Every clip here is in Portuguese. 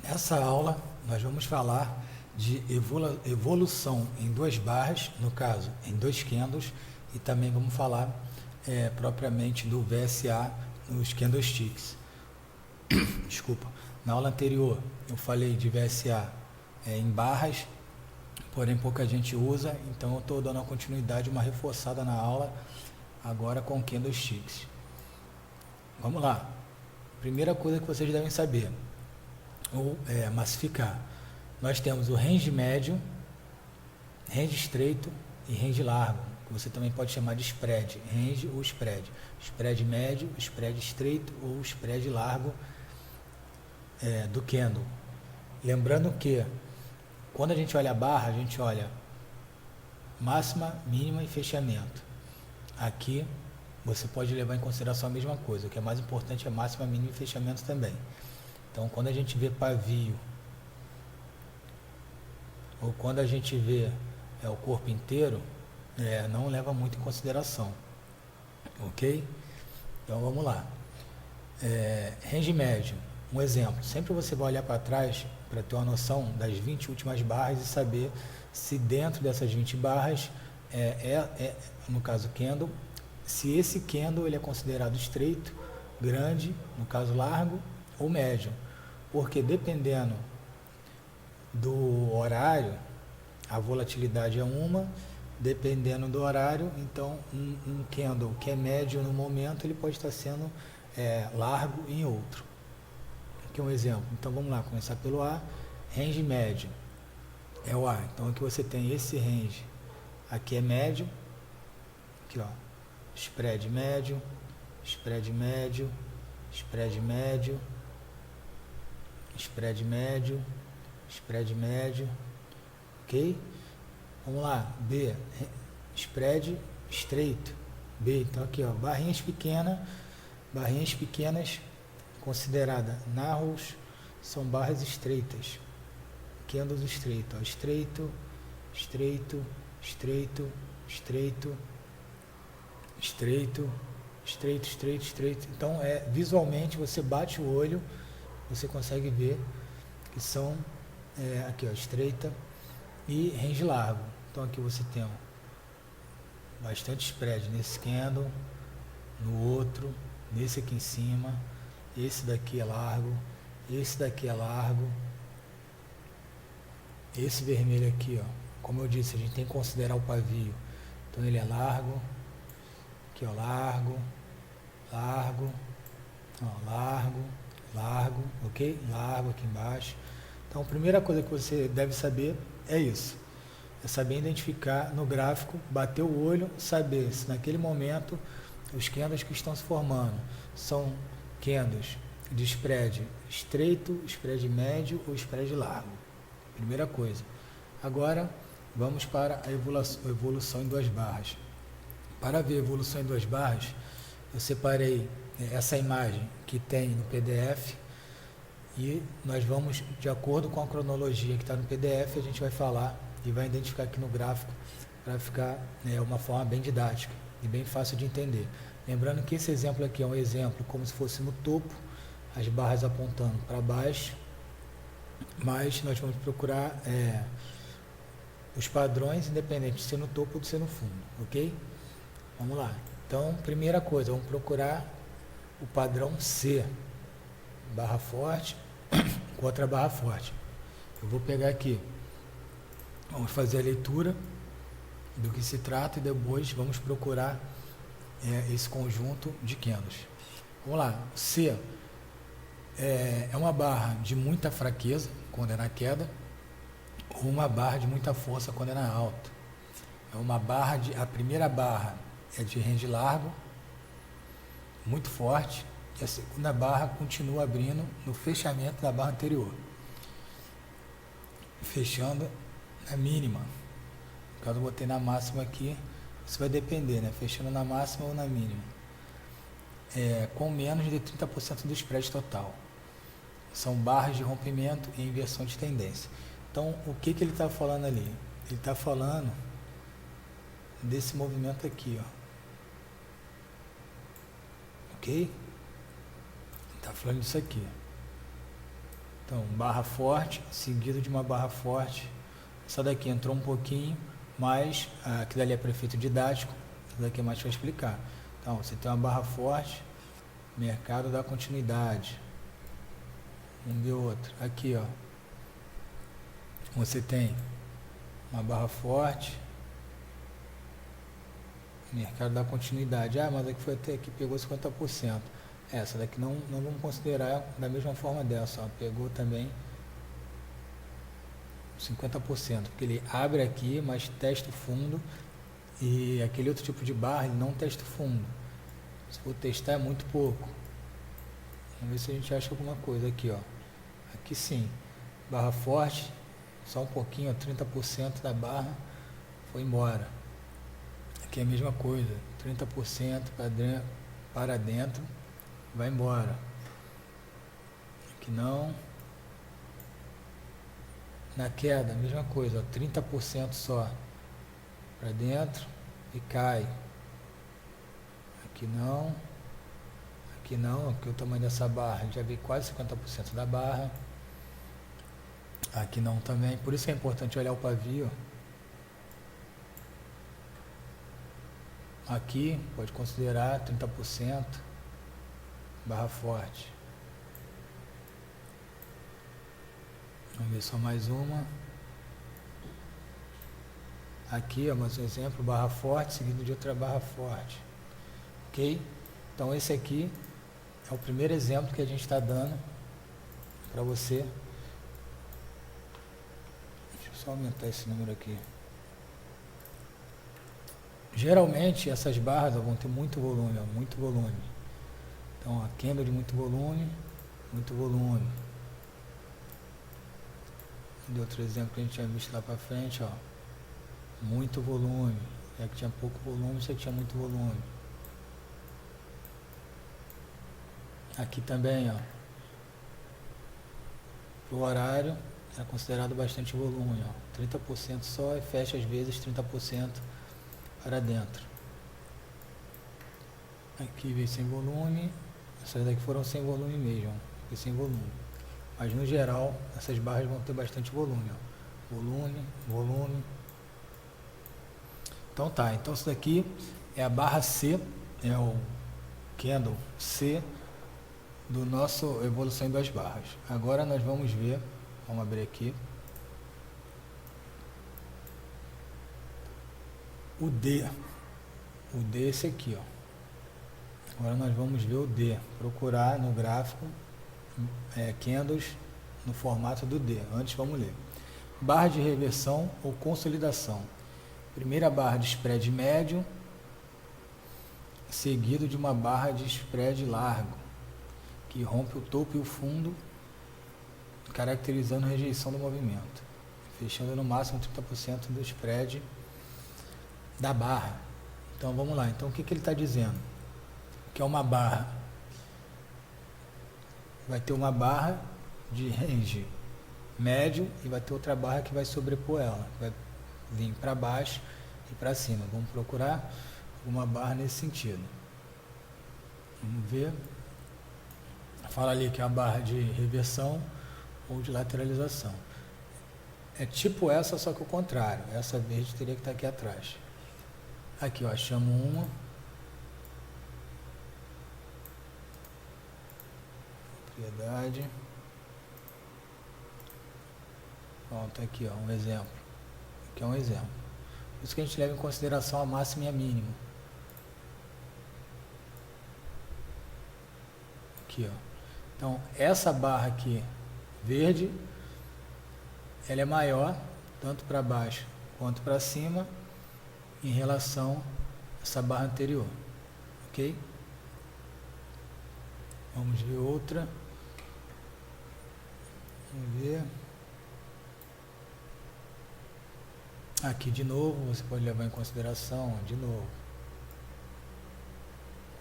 Essa aula nós vamos falar de evolução em duas barras, no caso em dois candles, e também vamos falar propriamente do VSA nos candlesticks. Desculpa, na aula anterior eu falei de VSA em barras, porém pouca gente usa, então eu estou dando uma continuidade, uma reforçada na aula agora com candlesticks. Vamos lá. Primeira coisa que vocês devem saber, ou massificar. Nós temos o range médio, range estreito e range largo, que você também pode chamar de spread, range ou spread. Spread médio, spread estreito ou spread largo do candle. Lembrando que quando a gente olha a barra, a gente olha máxima, mínima e fechamento. Aqui você pode levar em consideração a mesma coisa, o que é mais importante é máxima, mínima e fechamento também. Então, quando a gente vê pavio, ou quando a gente vê o corpo inteiro, não leva muito em consideração, ok? Então, vamos lá. Range médio, um exemplo, sempre você vai olhar para trás para ter uma noção das 20 últimas barras e saber se dentro dessas 20 barras, no caso candle, se esse candle ele é considerado estreito, grande, no caso largo, ou médio. Porque dependendo do horário, a volatilidade é uma, dependendo do horário, então um candle que é médio no momento, ele pode estar sendo largo em outro. Aqui é um exemplo. Então vamos lá, começar pelo A, range médio, é o A. Então aqui você tem esse range, aqui é médio, aqui ó, spread médio, spread médio, spread médio, spread médio, spread médio, ok? Vamos lá, B, spread estreito, B, então aqui ó, barrinhas pequenas considerada narrows, são barras estreitas, candles estreito, ó, estreito, estreito, estreito, estreito, estreito, estreito, estreito, estreito. Então visualmente você bate o olho, você consegue ver que são aqui ó, estreita e range largo. Então aqui você tem bastante spread nesse candle, no outro, nesse aqui em cima, esse daqui é largo, esse daqui é largo, esse vermelho aqui ó, como eu disse, a gente tem que considerar o pavio, então ele é largo, aqui ó, largo, largo, ó, largo, largo, ok? Largo aqui embaixo. Então, a primeira coisa que você deve saber é isso. É saber identificar no gráfico, bater o olho, saber se naquele momento os candles que estão se formando são candles de spread estreito, spread médio ou spread largo. Primeira coisa. Agora, vamos para a evolução em duas barras. Para ver a evolução em duas barras, eu separei essa imagem que tem no PDF e nós vamos, de acordo com a cronologia que está no PDF, a gente vai falar e vai identificar aqui no gráfico para ficar uma forma bem didática e bem fácil de entender. Lembrando que esse exemplo aqui é um exemplo como se fosse no topo, as barras apontando para baixo, mas nós vamos procurar os padrões independente de ser no topo ou de ser no fundo, ok? Vamos lá. Então, primeira coisa, vamos procurar o padrão C, barra forte, contra barra forte. Eu vou pegar aqui, vamos fazer a leitura do que se trata e depois vamos procurar esse conjunto de candles. Vamos lá, C é uma barra de muita fraqueza, quando é na queda, ou uma barra de muita força, quando é na alta. É uma barra a primeira barra é de range largo, muito forte, e a segunda barra continua abrindo no fechamento da barra anterior, fechando na mínima. No caso eu botei na máxima aqui, isso vai depender, né? Fechando na máxima ou na mínima, com menos de 30% do spread total. São barras de rompimento e inversão de tendência. Então, o que ele está falando ali? Ele está falando desse movimento aqui, ó. Ok? Está falando disso aqui. Então, barra forte, seguido de uma barra forte. Essa daqui entrou um pouquinho, mas aquilo ali é para efeito didático, essa daqui é mais para explicar. Então, você tem uma barra forte, mercado dá continuidade. Vamos ver outra. Aqui, ó. Você tem uma barra forte, mercado dá continuidade. Ah, mas aqui foi até aqui, pegou 50%. Essa daqui não vamos considerar da mesma forma dessa, ó. Pegou também 50%, porque ele abre aqui, mas testa o fundo, e aquele outro tipo de barra ele não testa o fundo. Se for testar é muito pouco. Vamos ver se a gente acha alguma coisa aqui, ó. Aqui sim, barra forte, só um pouquinho, ó, 30% da barra foi embora. Aqui é a mesma coisa, 30% para dentro, vai embora. Aqui não. Na queda, a mesma coisa, ó, 30% só para dentro e cai. Aqui não, aqui o tamanho dessa barra, a gente já vê quase 50% da barra. Aqui não também, por isso que é importante olhar o pavio. Aqui pode considerar 30%, barra forte. Vamos ver só mais uma. Aqui, ó, mais um exemplo, barra forte, seguido de outra barra forte. Ok? Então esse aqui é o primeiro exemplo que a gente está dando para você. Deixa eu só aumentar esse número aqui. Geralmente essas barras vão ter muito volume, ó, muito volume. Então, a candle de muito volume, muito volume. De outro exemplo que a gente tinha visto lá para frente, ó, muito volume. Já que tinha pouco volume, isso aqui tinha muito volume. Aqui também, ó, o horário é considerado bastante volume, ó, 30% só e fecha às vezes 30% para dentro. Aqui veio sem volume, essas daqui foram sem volume mesmo, foi sem volume. Mas no geral, essas barras vão ter bastante volume, ó. Volume, volume. Então tá, então isso daqui é a barra C, é o candle C do nosso evolução em duas barras. Agora nós vamos ver, vamos abrir aqui, o D. O D é esse aqui, ó. Agora nós vamos ver o D, procurar no gráfico candles no formato do D. Antes vamos ler. Barra de reversão ou consolidação. Primeira barra de spread médio, seguido de uma barra de spread largo, que rompe o topo e o fundo, caracterizando rejeição do movimento, fechando no máximo 30% do spread da barra. Então vamos lá, então o que ele está dizendo? Que é uma barra, vai ter uma barra de range médio e vai ter outra barra que vai sobrepor ela, vai vir para baixo e para cima. Vamos procurar uma barra nesse sentido. Vamos ver. Fala ali que é a barra de reversão ou de lateralização. É tipo essa, só que o contrário. Essa verde teria que estar aqui atrás. Aqui, ó, achamos uma. Propriedade. Pronto, aqui, ó, um exemplo. Aqui é um exemplo. Por isso que a gente leva em consideração a máxima e a mínima. Aqui, ó. Então, essa barra aqui, verde, ela é maior, tanto para baixo quanto para cima, em relação a essa barra anterior. Ok? Vamos ver outra. Vamos ver. Aqui de novo, você pode levar em consideração, de novo.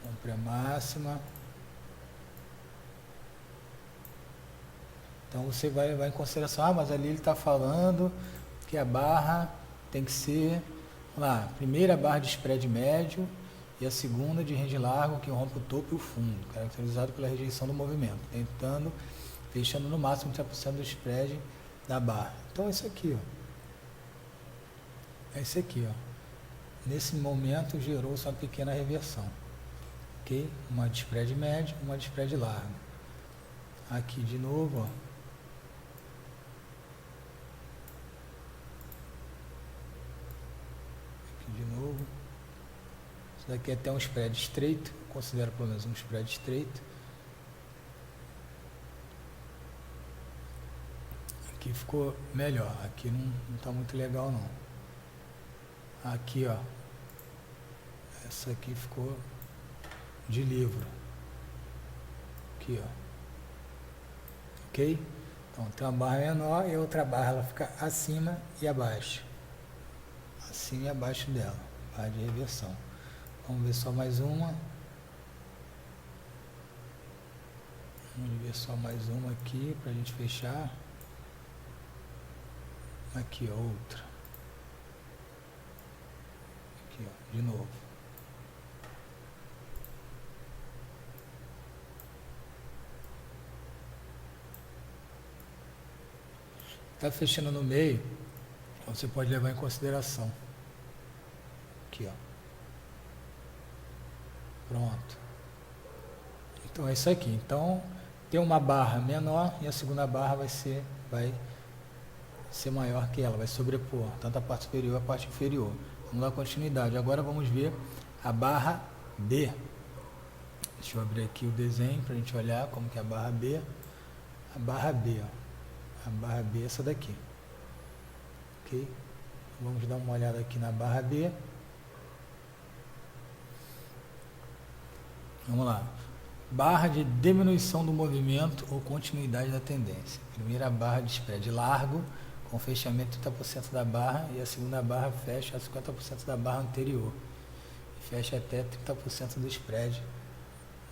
Compre a máxima. Então você vai levar em consideração, mas ali ele está falando que a barra tem que ser, vamos lá, primeira barra de spread médio e a segunda de range largo que rompe o topo e o fundo, caracterizado pela rejeição do movimento, tentando fechando no máximo 30% do spread da barra. Então é isso aqui, ó. É isso aqui, ó. Nesse momento gerou-se uma pequena reversão, ok? Uma de spread médio, uma de spread largo. Aqui de novo, ó. Aqui de novo. Isso daqui é até um spread estreito, considero pelo menos um spread estreito. Aqui ficou melhor, aqui não está muito legal não. Aqui, ó, essa aqui ficou de livro. Aqui, ó. Ok? Então tem uma barra menor e a outra barra ela fica acima e abaixo. Acima e abaixo dela, barra de reversão. Vamos ver só mais uma. Vamos ver só mais uma aqui para a gente fechar. Aqui, ó, outra. Aqui, ó, de novo. Tá fechando no meio, você pode levar em consideração. Aqui, ó. Pronto. Então é isso aqui. Então tem uma barra menor e a segunda barra vai ser maior que ela, vai sobrepor tanto a parte superior e a parte inferior. Vamos dar continuidade. Agora vamos ver a barra B. Deixa eu abrir aqui o desenho para a gente olhar como que é a barra B. A barra B, ó. A barra B é essa daqui. Ok? Vamos dar uma olhada aqui na barra B. Vamos lá. Barra de diminuição do movimento ou continuidade da tendência. Primeira barra de spread largo, com fechamento de 30% da barra, e a segunda barra fecha a 50% da barra anterior. E fecha até 30% do spread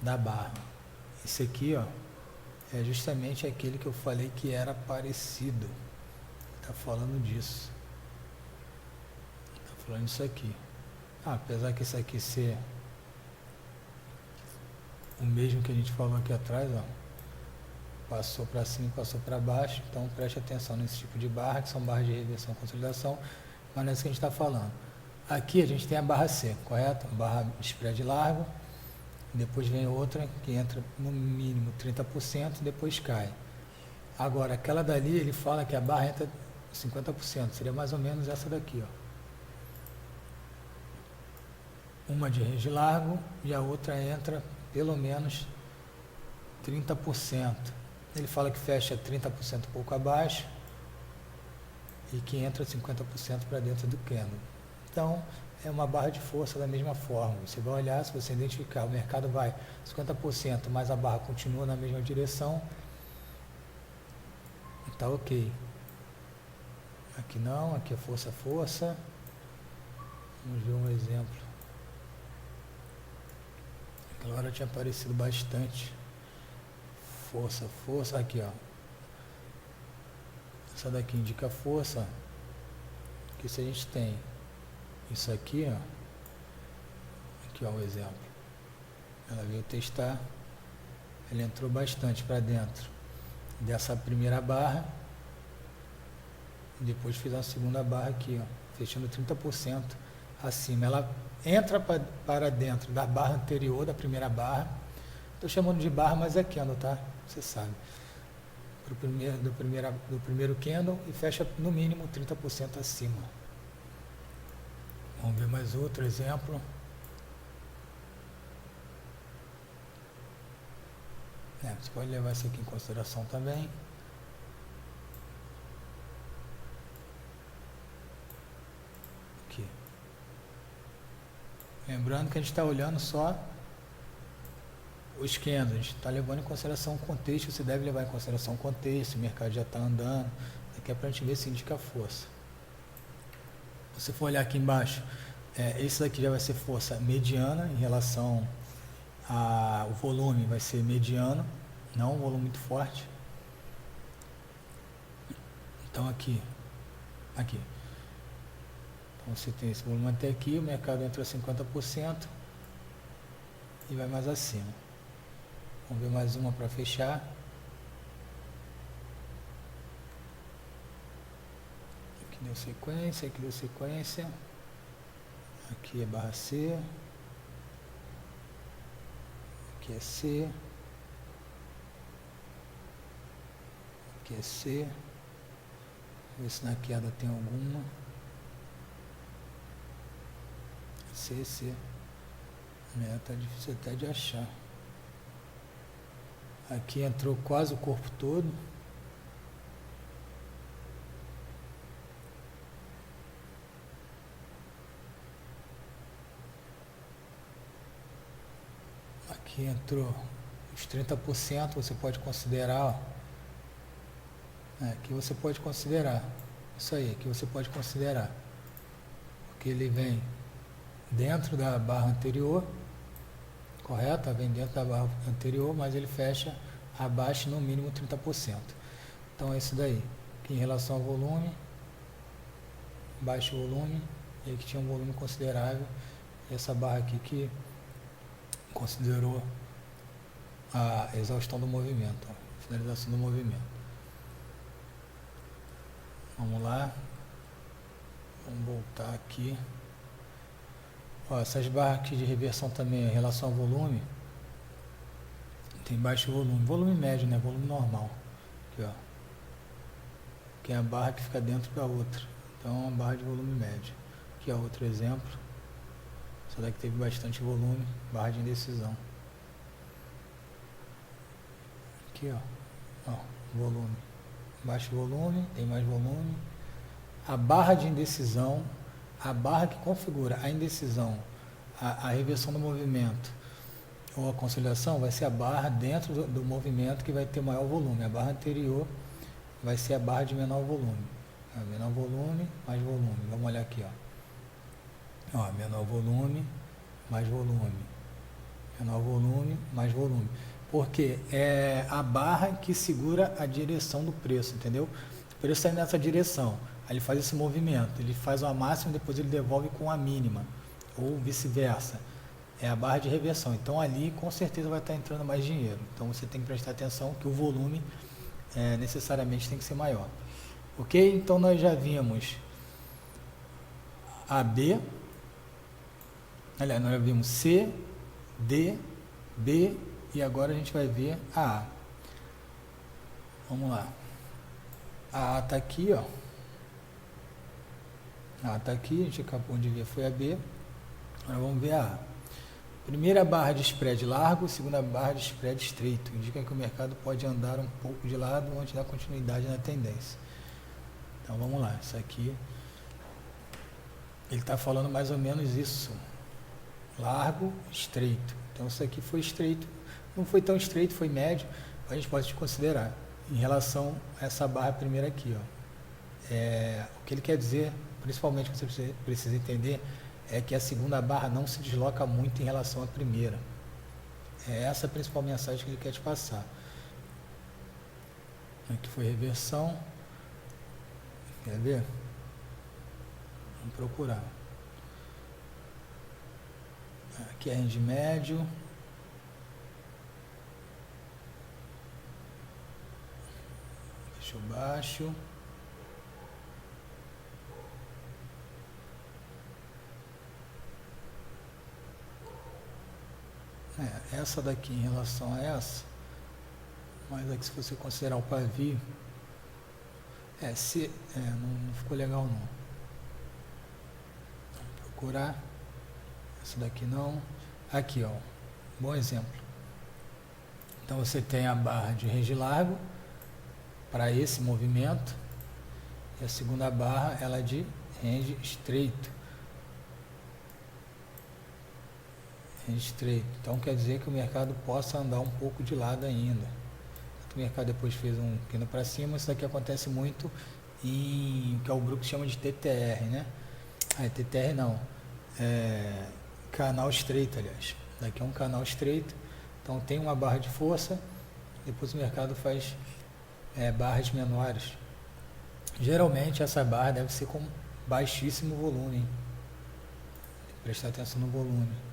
da barra. Esse aqui, ó, é justamente aquele que eu falei que era parecido. Está falando disso. Está falando disso aqui. Apesar que isso aqui ser o mesmo que a gente falou aqui atrás, ó. Passou para cima e passou para baixo. Então preste atenção nesse tipo de barra, que são barras de reversão e consolidação. Mas não é isso que a gente está falando. Aqui a gente tem a barra C, correto? Barra de spread largo. Depois vem outra que entra no mínimo 30% e depois cai. Agora, aquela dali, ele fala que a barra entra 50%. Seria mais ou menos essa daqui, ó. Uma de range largo e a outra entra pelo menos 30%. Ele fala que fecha 30% um pouco abaixo e que entra 50% para dentro do candle. Então, é uma barra de força da mesma forma. Você vai olhar, se você identificar, o mercado vai 50%, mas a barra continua na mesma direção, está ok. Aqui não, aqui é força, força. Vamos ver um exemplo. Aquela hora tinha aparecido bastante. Força, força, aqui, ó. Essa daqui indica força. Que se a gente tem isso aqui, ó. Aqui, ó, o exemplo. Ela veio testar. Ela entrou bastante para dentro dessa primeira barra. Depois fiz a segunda barra aqui, ó, fechando 30% acima. Ela entra para dentro da barra anterior, da primeira barra. Estou chamando de barra, mas é candle, tá? Você sabe. Do primeiro candle e fecha no mínimo 30% acima. Vamos ver mais outro exemplo. Você pode levar isso aqui em consideração também. Aqui. Lembrando que a gente está olhando só os candles, a gente está levando em consideração o contexto, você deve levar em consideração o contexto, o mercado já está andando, aqui é para a gente ver se indica força. Se você for olhar aqui embaixo, esse daqui já vai ser força mediana em relação ao volume, vai ser mediano, não um volume muito forte. Então aqui. Então você tem esse volume até aqui, o mercado entra 50% e vai mais acima. Vamos ver mais uma para fechar. deu sequência, aqui deu sequência. Aqui é barra C. Aqui é C. Aqui é C. Ver se na queda tem alguma. C, C. Tá difícil até de achar. Aqui entrou quase o corpo todo. Aqui entrou os 30%, você pode considerar, ó. Aqui você pode considerar. Isso aí, aqui você pode considerar. Porque ele vem dentro da barra anterior, correto? Vem dentro da barra anterior, mas ele fecha abaixo no mínimo 30%. Então é isso daí. Aqui em relação ao volume, baixo volume, e aqui tinha um volume considerável. E essa barra aqui que considerou a exaustão do movimento, ó, finalização do movimento. Vamos lá. Vamos voltar aqui. Ó, essas barras aqui de reversão também, em relação ao volume, tem baixo volume. Volume médio, né? Volume normal. Aqui, ó. Que é a barra que fica dentro da outra. Então, é uma barra de volume médio. Aqui é outro exemplo. Essa daqui teve bastante volume, barra de indecisão. Aqui, ó, volume. Baixo volume, tem mais volume. A barra de indecisão, a barra que configura a indecisão, a reversão do movimento ou a consolidação, vai ser a barra dentro do movimento que vai ter maior volume. A barra anterior vai ser a barra de menor volume. Menor volume, mais volume. Vamos olhar aqui, ó. Menor volume, mais volume. Menor volume, mais volume. Porque é a barra que segura a direção do preço, entendeu? O preço está nessa direção. Aí ele faz esse movimento. Ele faz uma máxima e depois ele devolve com a mínima. Ou vice-versa. É a barra de reversão. Então ali com certeza vai estar entrando mais dinheiro. Então você tem que prestar atenção que o volume necessariamente tem que ser maior. Ok? Então nós já vimos AB. Aliás, nós já vimos C, D, B e agora a gente vai ver a A. Vamos lá. A A está aqui, ó. A A está aqui, a gente acabou de ver foi a B. Agora vamos ver a A. Primeira barra de spread largo, segunda barra de spread estreito. Indica que o mercado pode andar um pouco de lado antes da continuidade na tendência. Então vamos lá, isso aqui, ele está falando mais ou menos isso. Largo, estreito. Então isso aqui foi estreito. Não foi tão estreito, foi médio, mas a gente pode considerar. Em relação a essa barra primeira aqui, ó. O que ele quer dizer, principalmente que você precisa entender, é que a segunda barra não se desloca muito em relação à primeira. É essa a principal mensagem que ele quer te passar. Aqui foi reversão. Quer ver? Vamos procurar. Aqui é range médio. Deixa eu baixo. Essa daqui em relação a essa, mas aqui se você considerar o pavio, não ficou legal não. Vamos procurar. Essa daqui não. Aqui, ó, bom exemplo. Então você tem a barra de range largo para esse movimento e a segunda barra ela é de range estreito. Estreito. Então quer dizer que o mercado possa andar um pouco de lado ainda. O mercado depois fez um pino para cima. Isso daqui acontece muito em que é o Brooks chama de TTR, né? TTR não. Canal estreito, aliás. Daqui é um canal estreito. Então tem uma barra de força. Depois o mercado faz barras menores. Geralmente essa barra deve ser com baixíssimo volume. Hein? Tem que prestar atenção no volume.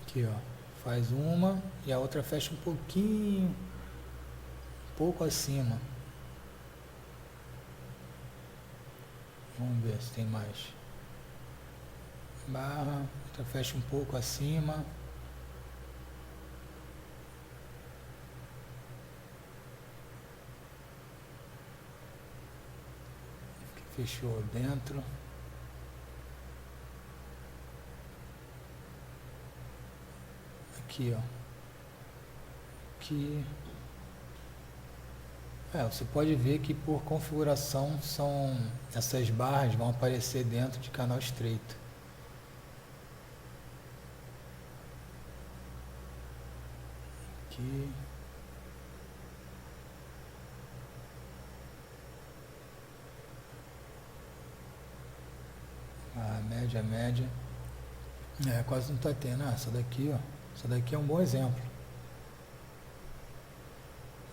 Aqui, ó, faz uma e a outra fecha um pouquinho, um pouco acima. Vamos ver se tem mais. Barra, outra fecha um pouco acima. Aqui fechou dentro. Aqui, ó. Aqui. Você pode ver que por configuração essas barras vão aparecer dentro de canal estreito. Aqui. Média. Quase não está tendo. Essa daqui, ó. Essa daqui é um bom exemplo.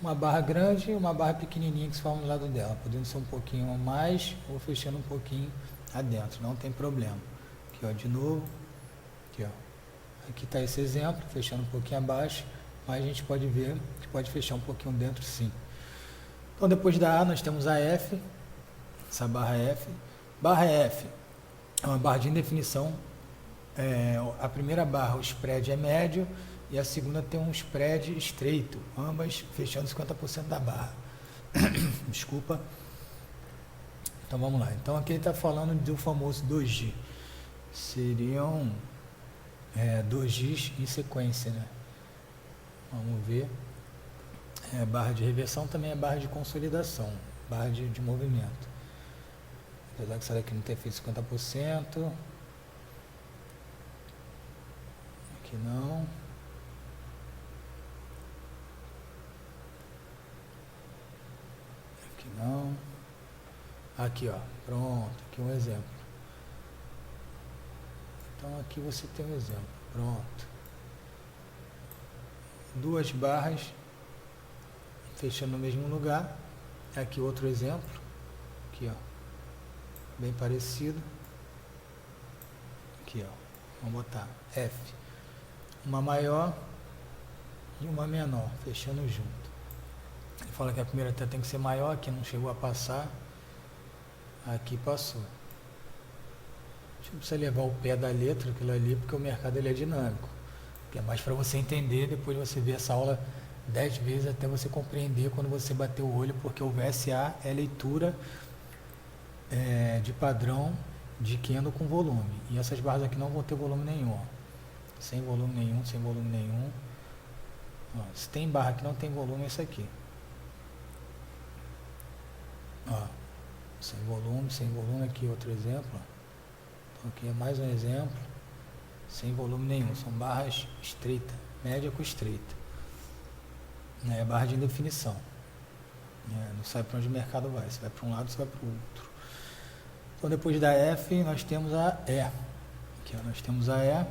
Uma barra grande e uma barra pequenininha que se forma do lado dela, podendo ser um pouquinho a mais ou fechando um pouquinho adentro, não tem problema. Aqui, ó, de novo, aqui, ó, aqui está esse exemplo, fechando um pouquinho abaixo, mas a gente pode ver que pode fechar um pouquinho dentro, sim. Então, depois da A, nós temos a F, essa barra F. Barra F é uma barra de indefinição. A primeira barra, o spread é médio, e a segunda tem um spread estreito, ambas fechando 50% da barra. Desculpa. Então vamos lá. Então aqui ele está falando do famoso 2G. Seriam 2Gs em sequência, né? Vamos ver. Barra de reversão também é barra de consolidação, barra de movimento. Apesar que essa daqui não ter feito 50%. Aqui não. Não. Aqui, ó, pronto, aqui um exemplo. Então aqui você tem um exemplo, pronto. Duas barras fechando no mesmo lugar. Aqui outro exemplo, aqui, ó, bem parecido. Aqui, ó, vamos botar F, uma maior e uma menor, fechando junto. Ele fala que a primeira até tem que ser maior, aqui não chegou a passar, aqui passou. A gente não precisa levar o pé da letra, aquilo ali, porque o mercado ele é dinâmico. Que é mais para você entender, depois você ver essa aula 10 vezes até você compreender quando você bater o olho, porque o VSA é leitura de padrão de candle com volume. E essas barras aqui não vão ter volume nenhum, ó. Sem volume nenhum. Ó, se tem barra que não tem volume, é isso aqui. Ó, sem volume aqui, outro exemplo. Então aqui é mais um exemplo, sem volume nenhum, são barras estreitas, média com estreita. É barra de indefinição. Não sabe para onde o mercado vai, se vai para um lado, se vai para o outro. Então depois da F nós temos a E. Aqui, ó, nós temos a E.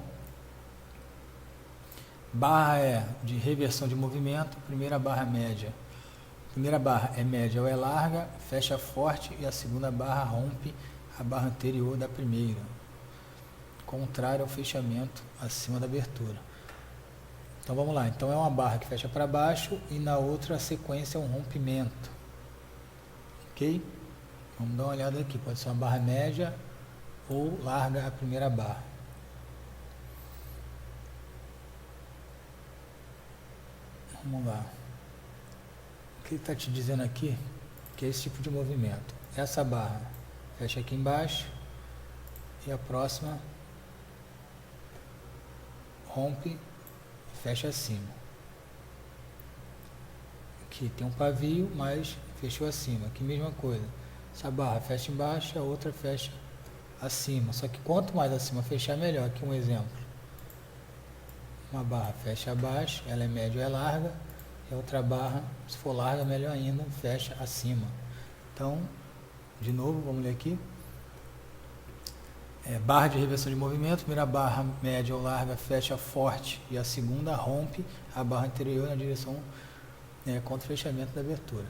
Barra E de reversão de movimento, primeira barra média. Primeira barra é média ou é larga, fecha forte, e a segunda barra rompe a barra anterior da primeira, contrário ao fechamento acima da abertura. Então vamos lá, então é uma barra que fecha para baixo e na outra a sequência é um rompimento. Ok? Vamos dar uma olhada aqui, pode ser uma barra média ou larga a primeira barra. Vamos lá. O que ele está te dizendo aqui? Que é esse tipo de movimento. Essa barra fecha aqui embaixo e a próxima rompe e fecha acima. Aqui tem um pavio, mas fechou acima. Aqui mesma coisa. Essa barra fecha embaixo, a outra fecha acima. Só que quanto mais acima fechar, melhor. Aqui um exemplo. Uma barra fecha abaixo, ela é média ou é larga. E a outra barra, se for larga, melhor ainda, fecha acima. Então, de novo, vamos ler aqui. Barra de reversão de movimento, primeira barra média ou larga fecha forte e a segunda rompe a barra anterior na direção contra o fechamento da abertura.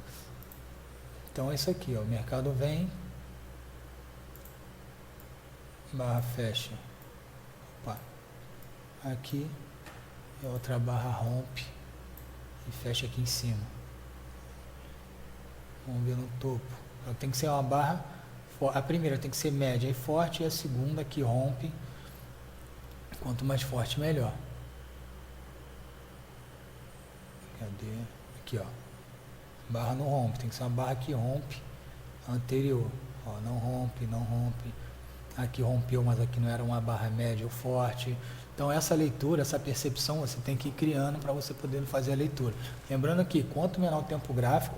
Então é isso aqui, ó, o mercado vem, barra fecha, opa, aqui, e a outra barra rompe e fecha aqui em cima. Vamos ver no topo. Então, tem que ser uma barra a primeira tem que ser média e forte, e a segunda que rompe, quanto mais forte melhor. Cadê? Aqui, ó. Barra não rompe, tem que ser uma barra que rompe a anterior. Ó, não rompe, não rompe. Aqui rompeu, mas aqui não era uma barra média ou forte. Então essa leitura, essa percepção você tem que ir criando para você poder fazer a leitura. Lembrando que quanto menor o tempo gráfico,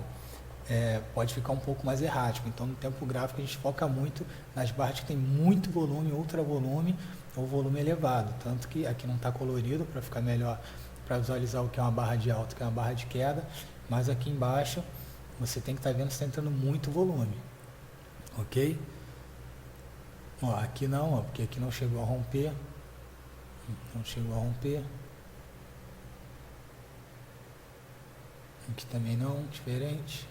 pode ficar um pouco mais errático. Então no tempo gráfico a gente foca muito nas barras que tem muito volume, ultra volume ou volume elevado. Tanto que aqui não está colorido para ficar melhor para visualizar o que é uma barra de alta, o que é uma barra de queda. Mas aqui embaixo você tem que estar vendo se está entrando muito volume. Ok? Ó, aqui não, ó, porque aqui não chegou a romper. Não chegou a romper. Aqui também não, diferente.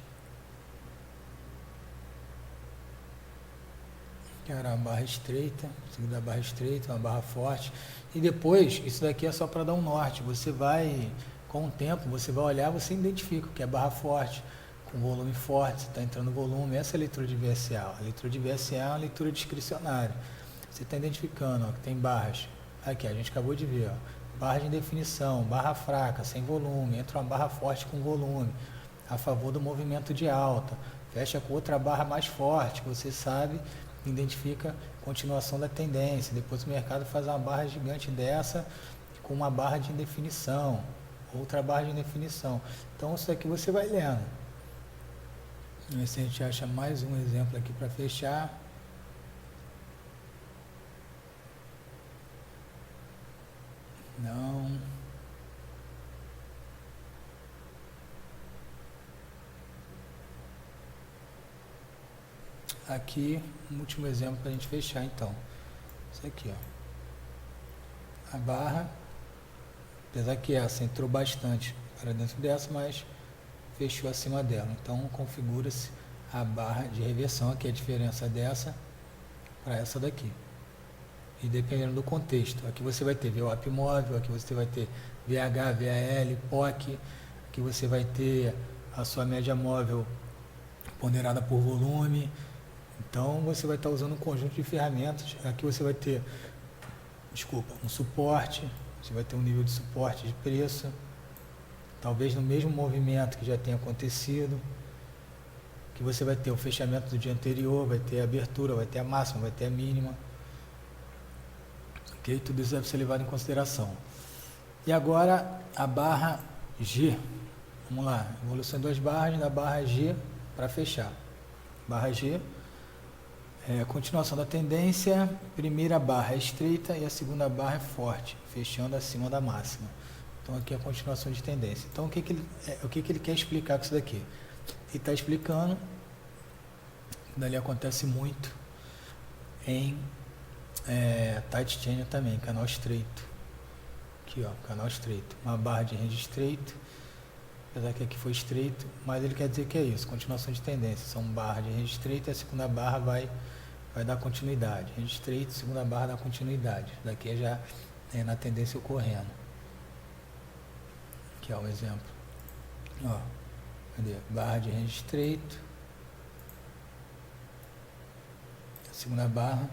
Aqui era uma barra estreita, segunda barra estreita, uma barra forte. E depois, isso daqui é só para dar um norte. Você vai, com o tempo, você vai olhar, você identifica o que é barra forte, com volume forte, se está entrando volume. Essa é a leitura de VSA. A leitura de VSA é uma leitura discricionária. Você está identificando, ó, que tem barras. Aqui, a gente acabou de ver, ó, barra de indefinição, barra fraca, sem volume, entra uma barra forte com volume, a favor do movimento de alta, fecha com outra barra mais forte, que você sabe, identifica continuação da tendência. Depois o mercado faz uma barra gigante dessa, com uma barra de indefinição, outra barra de indefinição. Então isso aqui você vai lendo. Vamos ver se a gente acha mais um exemplo aqui para fechar. Não. Aqui, um último exemplo para a gente fechar então. Isso aqui, ó. A barra, apesar que essa entrou bastante para dentro dessa, mas fechou acima dela. Então configura-se a barra de reversão, aqui é a diferença dessa para essa daqui. E dependendo do contexto, aqui você vai ter VWAP móvel, aqui você vai ter VH, VAL, POC, aqui você vai ter a sua média móvel ponderada por volume. Então você vai estar usando um conjunto de ferramentas. Aqui você vai ter, um suporte, você vai ter um nível de suporte de preço, talvez no mesmo movimento que já tenha acontecido, que você vai ter o fechamento do dia anterior, vai ter a abertura, vai ter a máxima, vai ter a mínima. Ok? Tudo isso deve ser levado em consideração. E agora a barra G. Vamos lá, evolução em 2 barras da barra G para fechar. Barra G é a continuação da tendência, primeira barra é estreita e a segunda barra é forte, fechando acima da máxima. Então aqui é a continuação de tendência. Então o que ele quer explicar com isso daqui? Ele está explicando, dali acontece muito em tight channel também, canal estreito. Aqui, ó, canal estreito. Uma barra de range estreito, apesar que aqui foi estreito, mas ele quer dizer que é isso, continuação de tendência. São barras de range estreito e a segunda barra vai dar continuidade. Range estreito, segunda barra dá continuidade. Daqui já é na tendência ocorrendo. Aqui é um exemplo. Ó, cadê? Barra de range estreito. Segunda barra,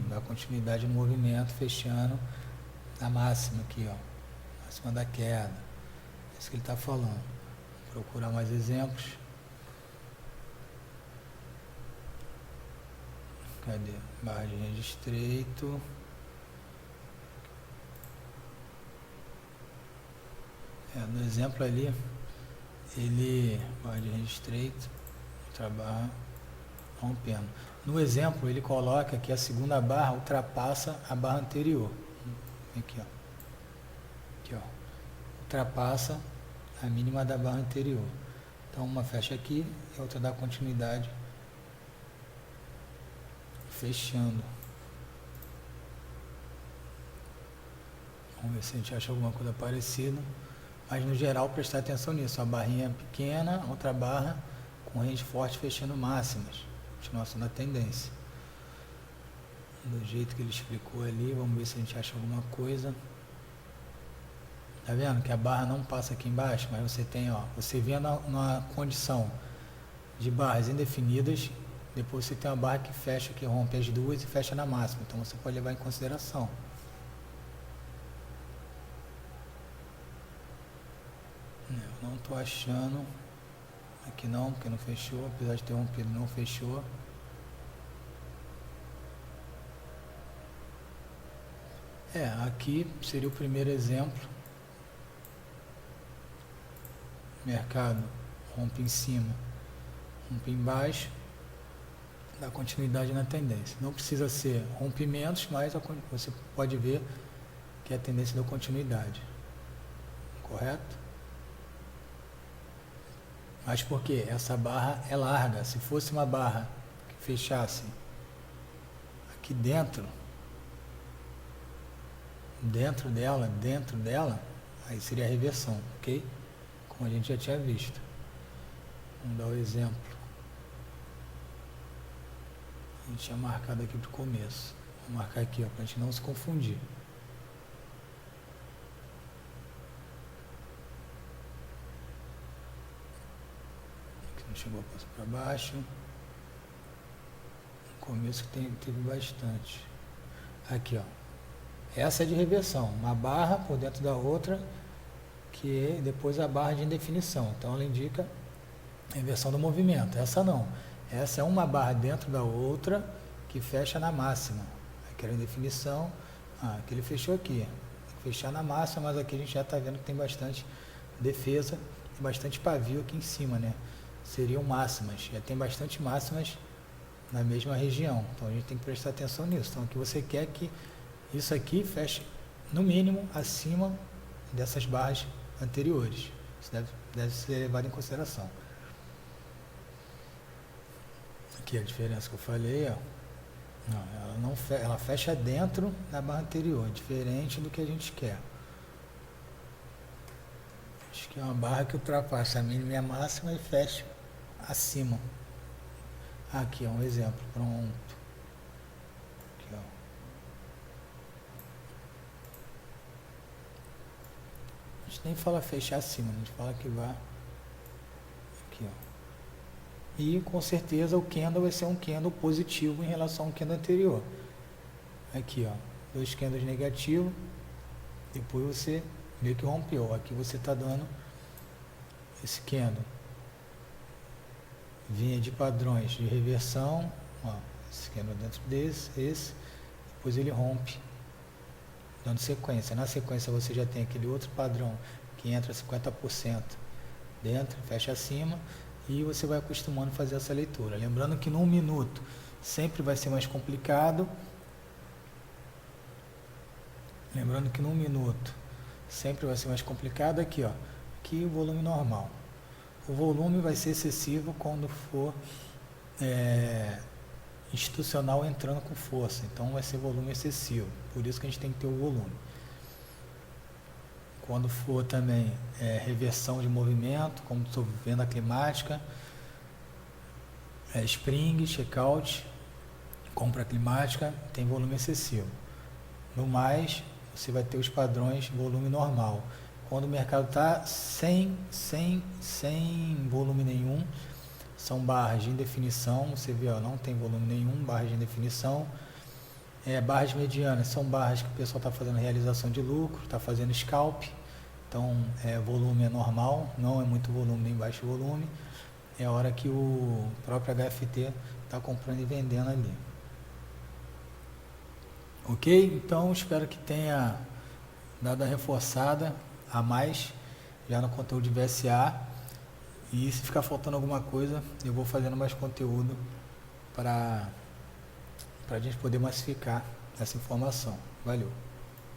dá continuidade no movimento, fechando a máxima aqui, ó. Máxima da queda. É isso que ele está falando. Vou procurar mais exemplos. Cadê? Barra de range estreito. No exemplo ali, barra de range estreito, outra barra rompendo. No exemplo, ele coloca que a segunda barra ultrapassa a barra anterior. Aqui, ó. Aqui, ó. Ultrapassa a mínima da barra anterior. Então, uma fecha aqui e a outra dá continuidade, fechando. Vamos ver se a gente acha alguma coisa parecida. Mas, no geral, prestar atenção nisso. A barrinha pequena, outra barra com range forte fechando máximas. Continuação da tendência. Do jeito que ele explicou ali, vamos ver se a gente acha alguma coisa. Tá vendo que a barra não passa aqui embaixo, mas você tem, ó, você vê na condição de barras indefinidas, depois você tem uma barra que fecha, que rompe as duas e fecha na máxima. Então você pode levar em consideração. Eu não estou achando. Aqui não, porque não fechou. Apesar de ter rompido, não fechou. Aqui seria o primeiro exemplo. Mercado rompe em cima, rompe embaixo, dá continuidade na tendência. Não precisa ser rompimentos, mas você pode ver que a tendência deu continuidade. Correto? Mas por quê? Essa barra é larga. Se fosse uma barra que fechasse aqui dentro dela, aí seria a reversão, ok? Como a gente já tinha visto. Vamos dar o exemplo. A gente tinha marcado aqui para o começo. Vou marcar aqui, para a gente não se confundir. Aqui não chegou, passa para baixo. No começo que teve bastante. Aqui, ó. Essa é de reversão. Uma barra por dentro da outra, que é depois a barra de indefinição. Então ela indica a inversão do movimento. Essa não. Essa é uma barra dentro da outra que fecha na máxima. Aqui era a indefinição. Aqui ele fechou aqui. Tem que fechar na máxima, mas aqui a gente já está vendo que tem bastante defesa e bastante pavio aqui em cima, né? Seriam máximas. Já tem bastante máximas na mesma região. Então a gente tem que prestar atenção nisso. Então aqui você quer que isso aqui feche no mínimo acima dessas barras anteriores. Isso deve ser levado em consideração. Aqui a diferença que eu falei, ó. Não, ela fecha dentro da barra anterior, diferente do que a gente quer. Acho que é uma barra que ultrapassa a mínima e a máxima e fecha acima. Aqui é um exemplo, pronto. Aqui, ó. A gente nem fala fechar acima, a gente fala que vai aqui, ó. E com certeza o candle vai ser um candle positivo em relação ao candle anterior. Aqui, ó, 2 candles negativos, depois você vê que rompeu. Aqui você está dando esse candle. Vinha de padrões de reversão, ó, esse candle dentro esse, depois ele rompe, dando sequência. Na sequência você já tem aquele outro padrão que entra 50% dentro, fecha acima, e você vai acostumando a fazer essa leitura. Lembrando que num minuto sempre vai ser mais complicado. Aqui, ó, aqui o volume normal. O volume vai ser excessivo quando for institucional entrando com força. Então vai ser volume excessivo. Por isso que a gente tem que ter o volume. Quando for também reversão de movimento, como estou vendo a climática, spring, checkout, compra climática, tem volume excessivo. No mais, você vai ter os padrões de volume normal. Quando o mercado está sem volume nenhum, são barras de indefinição, você vê, ó, não tem volume nenhum, barras de indefinição. Barras medianas são barras que o pessoal está fazendo realização de lucro, está fazendo scalp. Então, volume é normal, não é muito volume nem baixo volume. É a hora que o próprio HFT está comprando e vendendo ali. Ok? Então, espero que tenha dado a reforçada a mais já no conteúdo de VSA. E se ficar faltando alguma coisa, eu vou fazendo mais conteúdo para a gente poder massificar essa informação. Valeu!